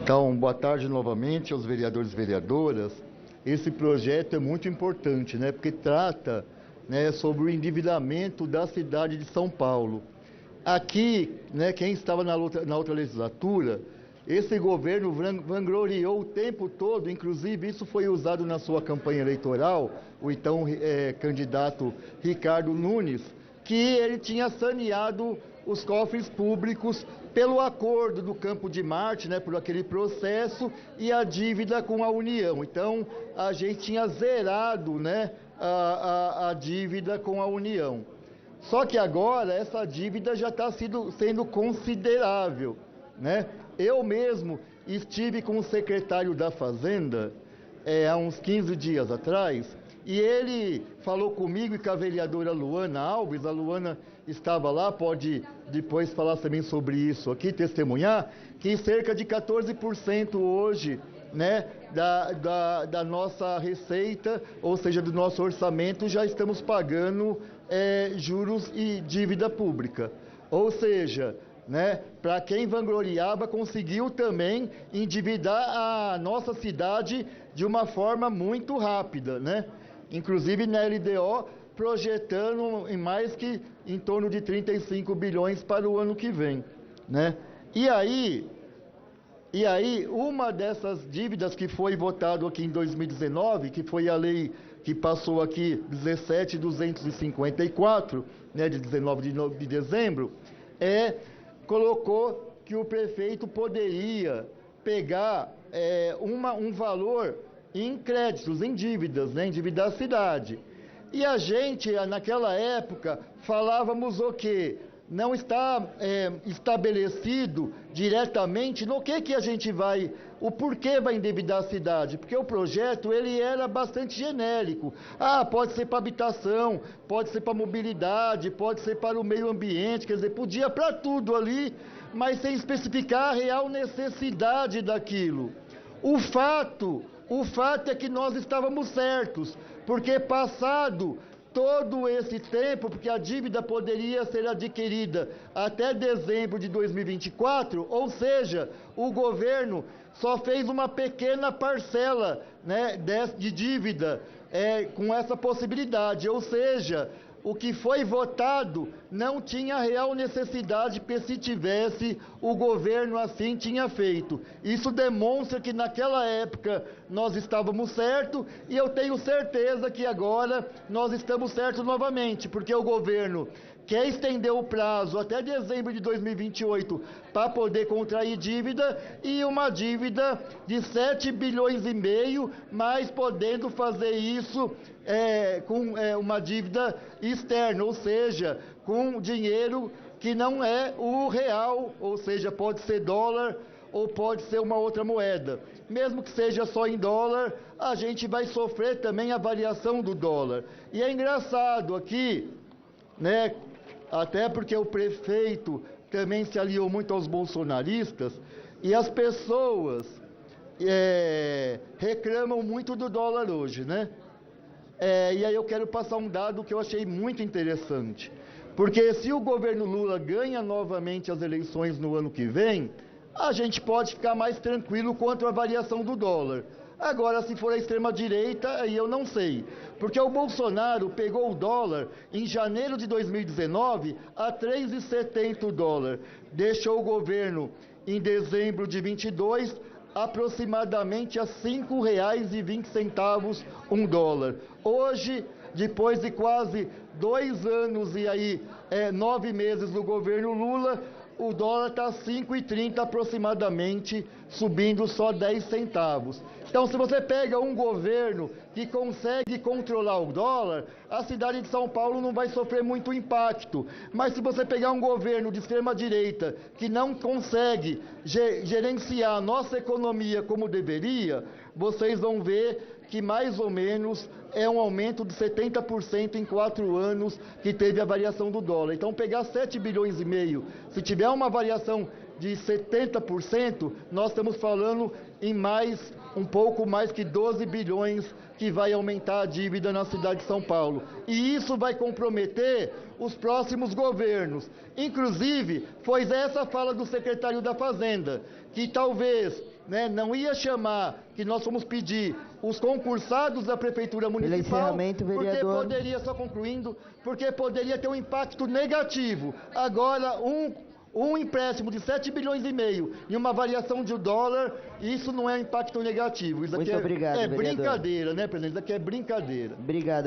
Então, boa tarde novamente aos vereadores e vereadoras. Esse projeto é muito importante, né? Porque trata, né, sobre o endividamento da cidade de São Paulo. Aqui, né, quem estava na outra legislatura, esse governo vangloriou o tempo todo, inclusive isso foi usado na sua campanha eleitoral, o então candidato Ricardo Nunes, que ele tinha saneado os cofres públicos pelo acordo do Campo de Marte, né, por aquele processo, e a dívida com a União. Então, a gente tinha zerado, né, a dívida com a União. Só que agora essa dívida já está sendo considerável, né? Eu mesmo estive com o secretário da Fazenda há uns 15 dias atrás, e ele falou comigo e com a vereadora Luana Alves. A Luana estava lá, pode depois falar também sobre isso aqui, testemunhar, que cerca de 14% hoje, né, da nossa receita, ou seja, do nosso orçamento, já estamos pagando juros e dívida pública. Ou seja, né, para quem vangloriava, conseguiu também endividar a nossa cidade de uma forma muito rápida, né? Inclusive na LDO, projetando em torno de 35 bilhões para o ano que vem, né? E aí, uma dessas dívidas que foi votado aqui em 2019, que foi a lei que passou aqui 17.254, né, de 19 de dezembro, colocou que o prefeito poderia pegar um valor em créditos, em dívidas, né, endividar a cidade. E a gente, naquela época, falávamos o quê? Não está estabelecido diretamente no que a gente vai, o porquê vai endividar a cidade, porque o projeto ele era bastante genérico. Pode ser para habitação, pode ser para mobilidade, pode ser para o meio ambiente, quer dizer, podia para tudo ali, mas sem especificar a real necessidade daquilo. O fato é que nós estávamos certos, porque passado todo esse tempo, porque a dívida poderia ser adquirida até dezembro de 2024, ou seja, o governo só fez uma pequena parcela, né, de dívida com essa possibilidade, ou seja, o que foi votado não tinha real necessidade, porque se tivesse, o governo assim tinha feito. Isso demonstra que naquela época nós estávamos certos, e eu tenho certeza que agora nós estamos certos novamente, porque o governo quer estender o prazo até dezembro de 2028 para poder contrair dívida, e uma dívida de 7 bilhões e meio, mas podendo fazer isso com uma dívida externa, ou seja, com dinheiro que não é o real, ou seja, pode ser dólar ou pode ser uma outra moeda. Mesmo que seja só em dólar, a gente vai sofrer também a variação do dólar. E é engraçado aqui, né, até porque o prefeito também se aliou muito aos bolsonaristas, e as pessoas reclamam muito do dólar hoje, né? E aí eu quero passar um dado que eu achei muito interessante, porque se o governo Lula ganha novamente as eleições no ano que vem, a gente pode ficar mais tranquilo quanto à variação do dólar. Agora, se for a extrema-direita, aí eu não sei. Porque o Bolsonaro pegou o dólar em janeiro de 2019 a 3,70 o dólar. Deixou o governo em dezembro de 22 aproximadamente a R$ 5,20 um dólar. Hoje, depois de quase 2 anos e aí 9 meses do governo Lula, o dólar está a 5,30 aproximadamente, subindo só 10 centavos. Então, se você pega um governo que consegue controlar o dólar, a cidade de São Paulo não vai sofrer muito impacto. Mas se você pegar um governo de extrema-direita que não consegue gerenciar a nossa economia como deveria, vocês vão ver que mais ou menos é um aumento de 70% em 4 anos que teve a variação do dólar. Então, pegar 7 bilhões e meio, se tiver uma variação de 70%, nós estamos falando em um pouco mais que 12 bilhões que vai aumentar a dívida na cidade de São Paulo. E isso vai comprometer os próximos governos. Inclusive, foi essa fala do secretário da Fazenda, que talvez né, não ia chamar, que nós fomos pedir os concursados da Prefeitura Municipal, encerramento, vereador. porque poderia, só concluindo, porque poderia ter um impacto negativo. Agora, um empréstimo de 7 bilhões e meio e uma variação de dólar, isso não é impacto negativo. Isso aqui Muito obrigado, é vereador. brincadeira, né, presidente? Isso aqui é brincadeira. Obrigado.